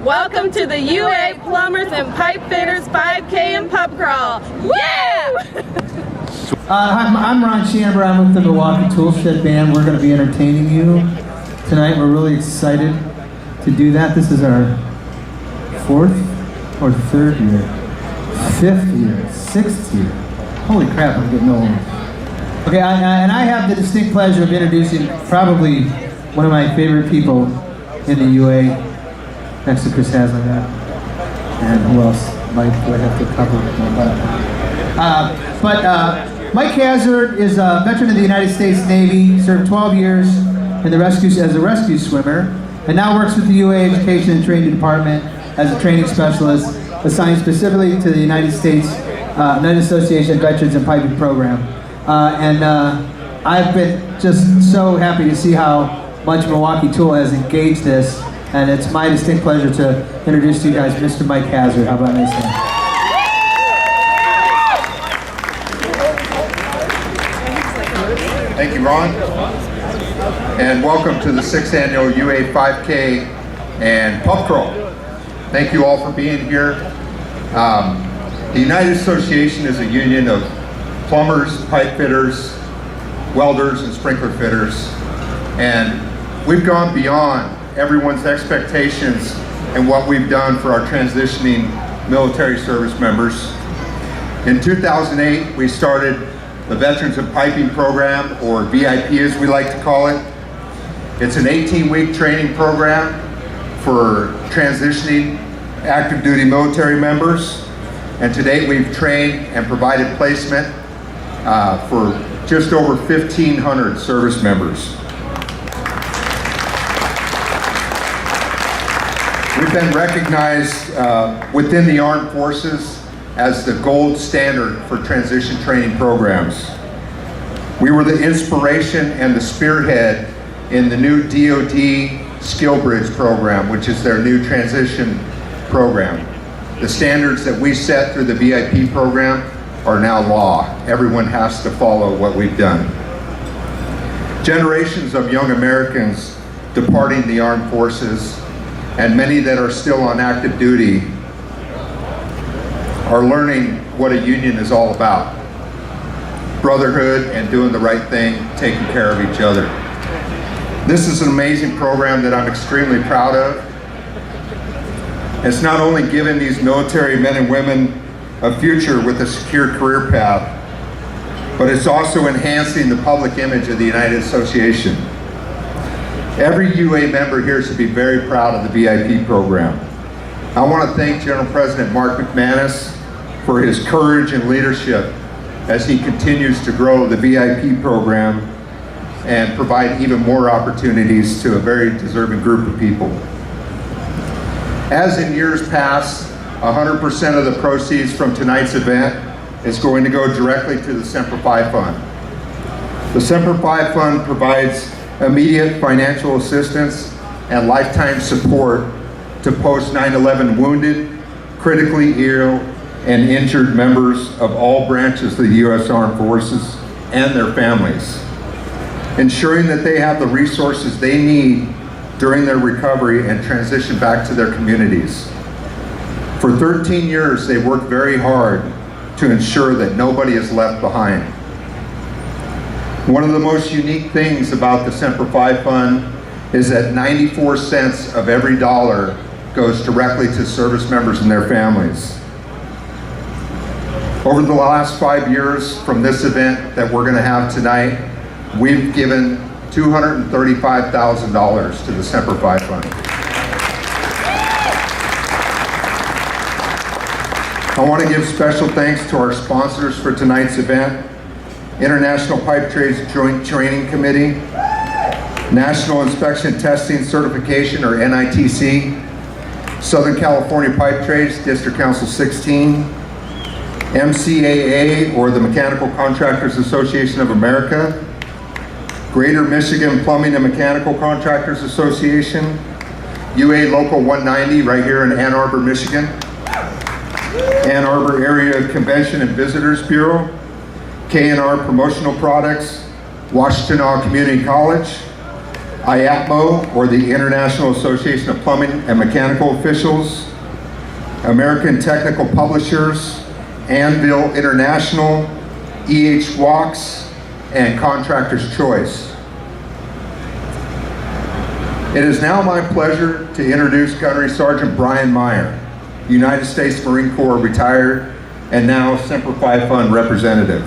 Welcome to the UA Plumbers and Pipefitters 5K and Pub Crawl. Yeah! I'm Ron Chamber. I'm with the Milwaukee Toolshed Band. We're going to be entertaining you tonight. We're really excited to do that. This is our 4th or 3rd year, 5th year, 6th year. Holy crap, I'm getting old. Okay, and I have the distinct pleasure of introducing probably one of my favorite people in the UA, next to Chris Haslam. And who else might I have to cover? Mike Hazard is a veteran of the United States Navy, served 12 years in the as a rescue swimmer, and now works with the UA Education and Training Department as a training specialist assigned specifically to the United States United Association of Veterans and Piping Program. I've been just so happy to see how much Milwaukee Tool has engaged this, and it's my distinct pleasure to introduce to you guys Mr. Mike Hazard. How about this? Thank you, Ron, and welcome to the 6th annual UA 5K and Pub Crawl. Thank you all for being here. The United Association is a union of plumbers, pipe fitters, welders, and sprinkler fitters, and we've gone beyond everyone's expectations and what we've done for our transitioning military service members. In 2008, we started the Veterans of Piping Program, or VIP as we like to call it. It's an 18-week training program for transitioning active duty military members. And to date, we've trained and provided placement for just over 1,500 service members. We've been recognized within the Armed Forces as the gold standard for transition training programs. We were the inspiration and the spearhead in the new DoD Skill Bridge program, which is their new transition program. The standards that we set through the VIP program are now law. Everyone has to follow what we've done. Generations of young Americans departing the armed forces, and many that are still on active duty, are learning what a union is all about. Brotherhood and doing the right thing, taking care of each other. This is an amazing program that I'm extremely proud of. It's not only giving these military men and women a future with a secure career path, but it's also enhancing the public image of the United Association. Every UA member here should be very proud of the VIP program. I want to thank General President Mark McManus for his courage and leadership as he continues to grow the VIP program and provide even more opportunities to a very deserving group of people. As in years past, 100% of the proceeds from tonight's event is going to go directly to the Semper Fund. The Semper Fund provides immediate financial assistance and lifetime support to post 9/11 wounded, critically ill, and injured members of all branches of the U.S. Armed Forces and their families, ensuring that they have the resources they need during their recovery and transition back to their communities. For 13 years, they worked very hard to ensure that nobody is left behind. One of the most unique things about the Semper Fund is that 94 cents of every dollar goes directly to service members and their families. Over the last 5 years from this event that we're going to have tonight, we've given $235,000 to the Semper Fund. I want to give special thanks to our sponsors for tonight's event: International Pipe Trades Joint Training Committee, National Inspection Testing Certification, or NITC, Southern California Pipe Trades, District Council 16, MCAA, or the Mechanical Contractors Association of America, Greater Michigan Plumbing and Mechanical Contractors Association, UA Local 190 right here in Ann Arbor, Michigan, Ann Arbor Area Convention and Visitors Bureau, K&R Promotional Products, Washtenaw Community College, IAPMO, or the International Association of Plumbing and Mechanical Officials, American Technical Publishers, Anvil International, Walks, and Contractor's Choice. It is now my pleasure to introduce Gunnery Sergeant Brian Meyer, United States Marine Corps retired and now Semper Fi Fund representative.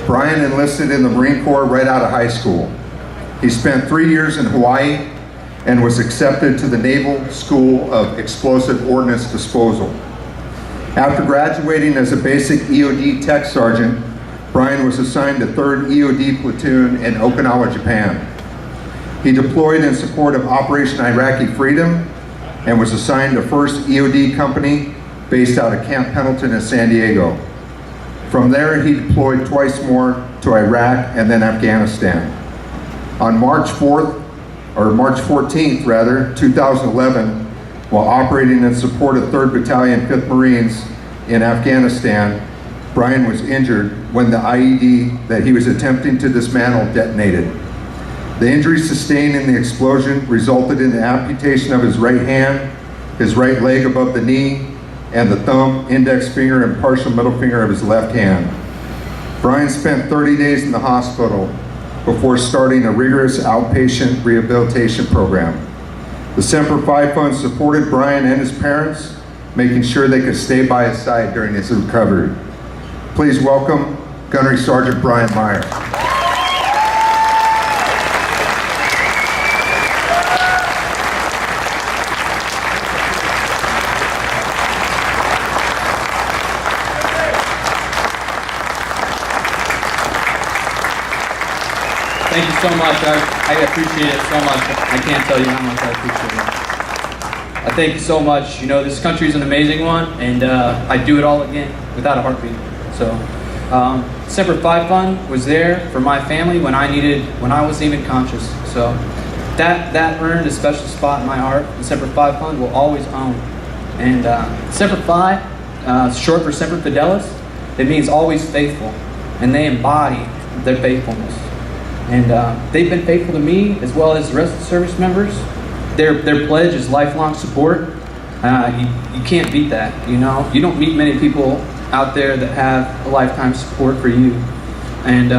Brian enlisted in the Marine Corps right out of high school. He spent 3 years in Hawaii and was accepted to the Naval School of Explosive Ordnance Disposal. After graduating as a basic EOD tech sergeant, Brian was assigned to 3rd EOD Platoon in Okinawa, Japan. He deployed in support of Operation Iraqi Freedom and was assigned to 1st EOD Company based out of Camp Pendleton in San Diego. From there, he deployed twice more to Iraq and then Afghanistan. On March 14th, 2011, while operating in support of 3rd Battalion, 5th Marines in Afghanistan, Brian was injured when the IED that he was attempting to dismantle detonated. The injuries sustained in the explosion resulted in the amputation of his right hand, his right leg above the knee, and the thumb, index finger, and partial middle finger of his left hand. Brian spent 30 days in the hospital before starting a rigorous outpatient rehabilitation program. The Semper Fi Fund supported Brian and his parents, making sure they could stay by his side during his recovery. Please welcome Gunnery Sergeant Brian Meyer. Thank you so much. I appreciate it so much. I can't tell you how much I appreciate it. I thank you so much. You know, this country is an amazing one, and I'd do it all again without a heartbeat. So, Semper Fi Fund was there for my family when I wasn't even conscious. So, that earned a special spot in my heart. The Semper Fi Fund will always own. And Semper Fi, short for Semper Fidelis, it means always faithful, and they embody their faithfulness. And they've been faithful to me as well as the rest of the service members. Their pledge is lifelong support. You can't beat that, you know. You don't meet many people out there that have a lifetime support for you. And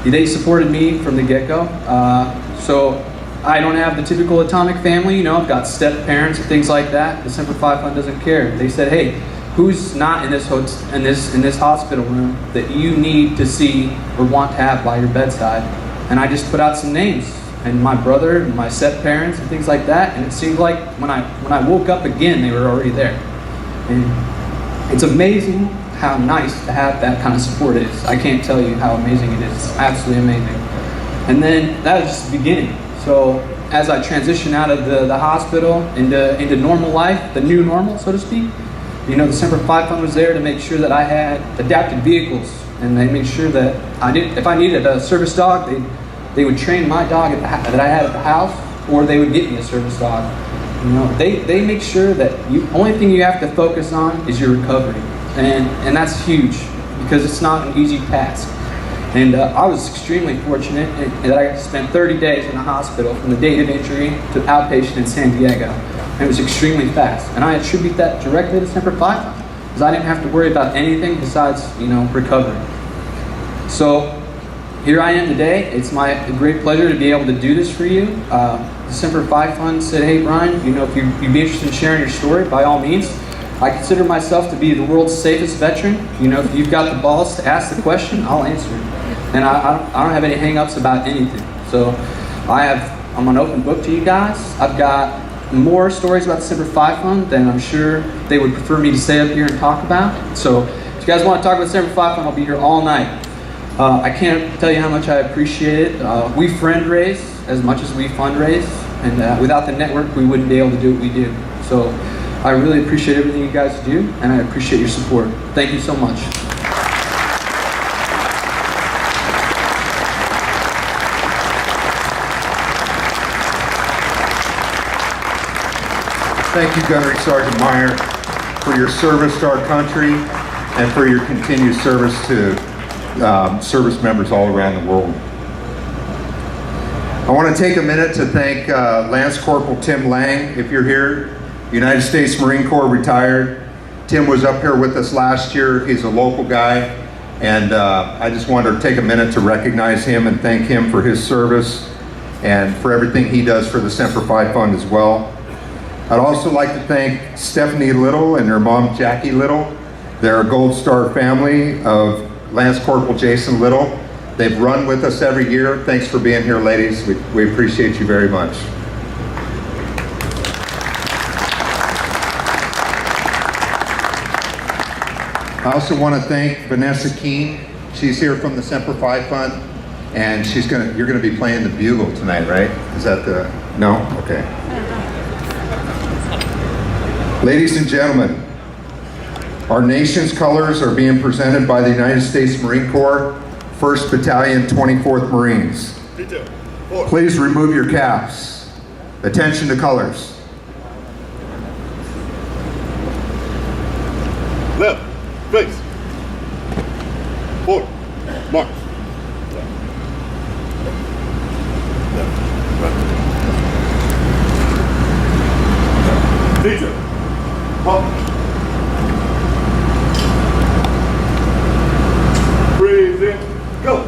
they supported me from the get-go. So I don't have the typical atomic family, you know. I've got step parents and things like that. The Semper Fi Fund doesn't care. They said, hey, who's not in this hospital room that you need to see or want to have by your bedside? And I just put out some names, and my brother and my step parents and things like that. And it seemed like when I woke up again, they were already there. And it's amazing how nice to have that kind of support is. I can't tell you how amazing it is. It's absolutely amazing. And then that was just the beginning. So as I transitioned out of the hospital into normal life, the new normal, so to speak, you know, the Semper Fi Fund was there to make sure that I had adapted vehicles, and they made sure that if I needed a service dog, they would train my dog that I had at the house, or they would get me a service dog. You know, they make sure that only thing you have to focus on is your recovery, and that's huge because it's not an easy task. And I was extremely fortunate that I spent 30 days in the hospital from the date of injury to outpatient in San Diego. And it was extremely fast. And I attribute that directly to Semper Fi Fund, because I didn't have to worry about anything besides, you know, recovery. So here I am today. It's my great pleasure to be able to do this for you. The Semper Fi Fund said, hey Brian, you know, if you'd be interested in sharing your story, by all means. I consider myself to be the world's safest veteran. You know, if you've got the balls to ask the question, I'll answer it. And I don't have any hang-ups about anything. So I'm an open book to you guys. I've got more stories about the Semper Fi Fund than I'm sure they would prefer me to stay up here and talk about. So if you guys want to talk about Semper Fi Fund, I'll be here all night. I can't tell you how much I appreciate it. We fundraise as much as we fundraise, and without the network, we wouldn't be able to do what we do. So I really appreciate everything you guys do, and I appreciate your support. Thank you so much. Thank you, Gunnery Sergeant Meyer, for your service to our country and for your continued service to service members all around the world. I want to take a minute to thank Lance Corporal Tim Lang, if you're here, United States Marine Corps, retired. Tim was up here with us last year. He's a local guy, and I just wanted to take a minute to recognize him and thank him for his service and for everything he does for the Semper Fi Fund as well. I'd also like to thank Stephanie Little and her mom Jackie Little. They're a Gold Star family of Lance Corporal Jason Little. They've run with us every year. Thanks for being here, ladies. We appreciate you very much. I also want to thank Vanessa Keene. She's here from the Semper Fi Fund, and you're gonna be playing the bugle tonight, right? Is that no? Okay. Ladies and gentlemen, our nation's colors are being presented by the United States Marine Corps, 1st Battalion, 24th Marines. Please remove your caps. Attention to colors. Left, face. Forward, march. Teacher, pop. Breathe in, go.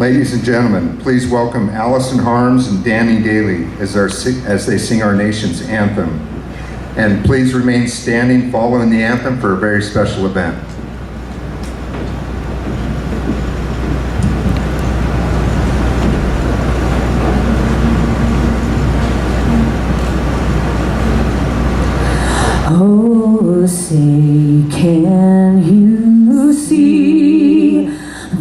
Ladies and gentlemen, please welcome Allison Harms and Danny Daly as they sing our nation's anthem. And please remain standing following the anthem for a very special event. Oh, say, can you see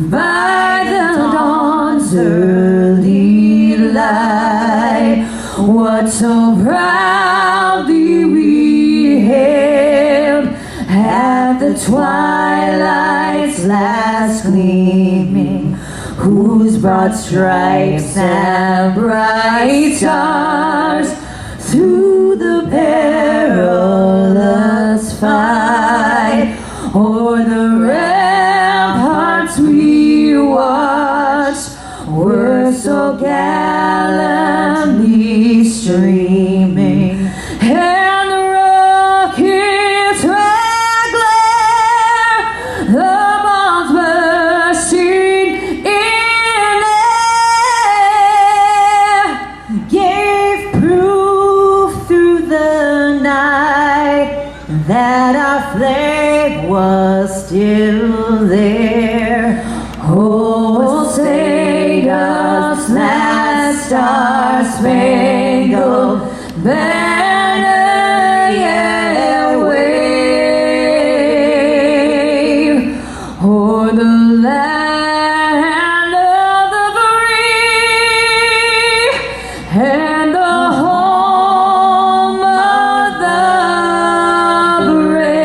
by the dawn's early light what so proudly we hailed at the twilight's last gleaming, whose broad stripes and bright stars through the perilous fight o'er the ramparts we watched were so gallantly streaming, and the rockets red glare, the bombs bursting in air, gave proof through the night that our flag was still there. Oh, say does that star-spangled banner yet wave o'er the land of the free and the home of the brave?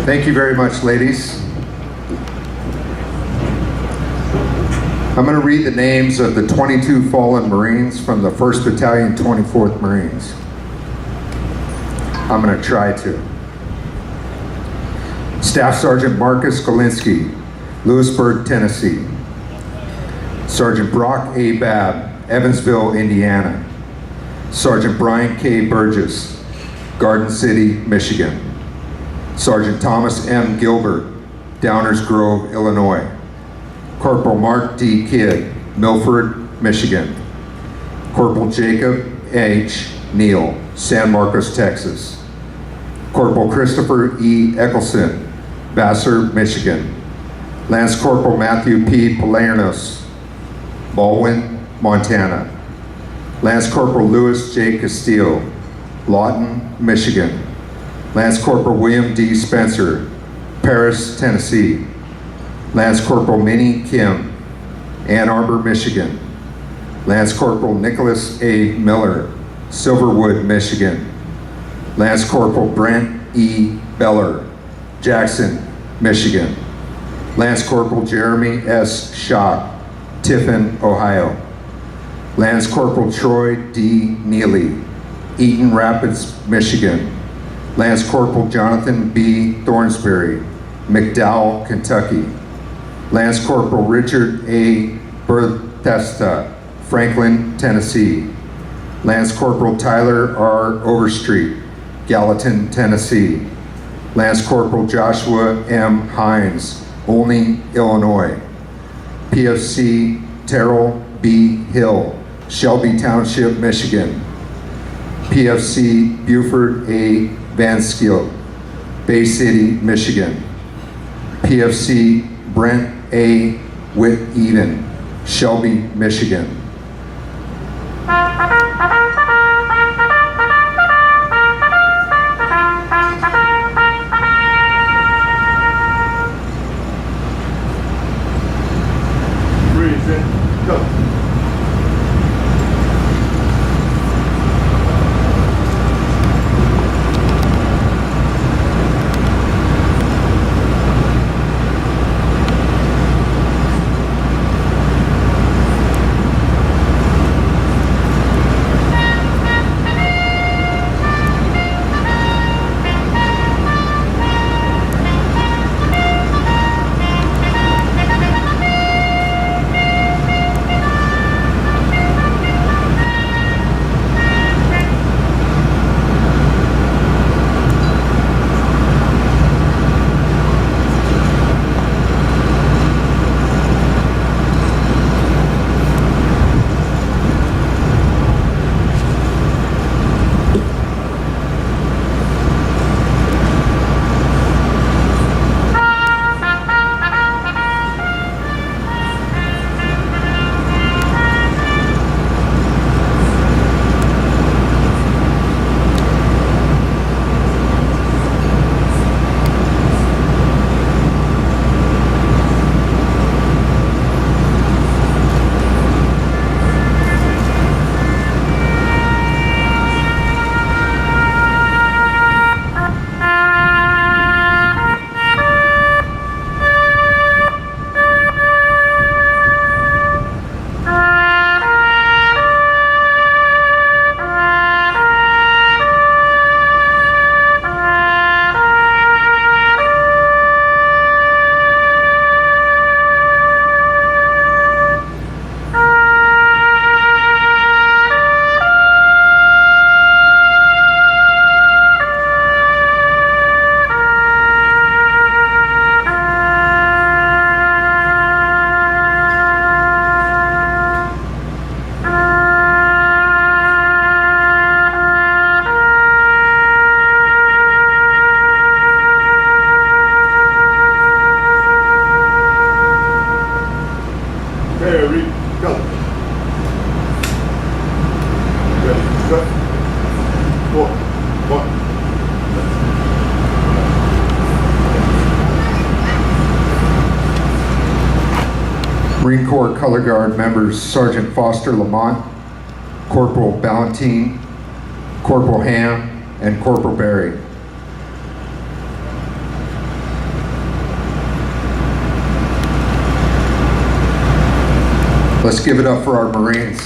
Thank you very much, ladies. I'm going to read the names of the 22 fallen Marines from the 1st Battalion, 24th Marines. I'm going to try to. Staff Sergeant Marcus Galinsky, Lewisburg, Tennessee. Sergeant Brock A. Babb, Evansville, Indiana. Sergeant Brian K. Burgess, Garden City, Michigan. Sergeant Thomas M. Gilbert, Downers Grove, Illinois. Corporal Mark D. Kidd, Milford, Michigan. Corporal Jacob H. Neal, San Marcos, Texas. Corporal Christopher E. Eccleston, Vassar, Michigan. Lance Corporal Matthew P. Palernos, Baldwin, Montana. Lance Corporal Louis J. Castillo, Lawton, Michigan. Lance Corporal William D. Spencer, Paris, Tennessee. Lance Corporal Minnie Kim, Ann Arbor, Michigan. Lance Corporal Nicholas A. Miller, Silverwood, Michigan. Lance Corporal Brent E. Beller, Jackson, Michigan. Lance Corporal Jeremy S. Schock, Tiffin, Ohio. Lance Corporal Troy D. Neely, Eaton Rapids, Michigan. Lance Corporal Jonathan B. Thornsberry, McDowell, Kentucky. Lance Corporal Richard A. Berthesta, Franklin, Tennessee. Lance Corporal Tyler R. Overstreet, Gallatin, Tennessee. Lance Corporal Joshua M. Hines, Olney, Illinois. PFC Terrell B. Hill, Shelby Township, Michigan. PFC Buford A. Van Skill, Bay City, Michigan. PFC Brent A. Whit-Eden, Shelby, Michigan. Present. Go. Ready, go. Ready, go. 4, 1. Marine Corps Color Guard members Sergeant Foster Lamont, Corporal Ballantine, Corporal Ham, and Corporal Barry. Let's give it up for our Marines.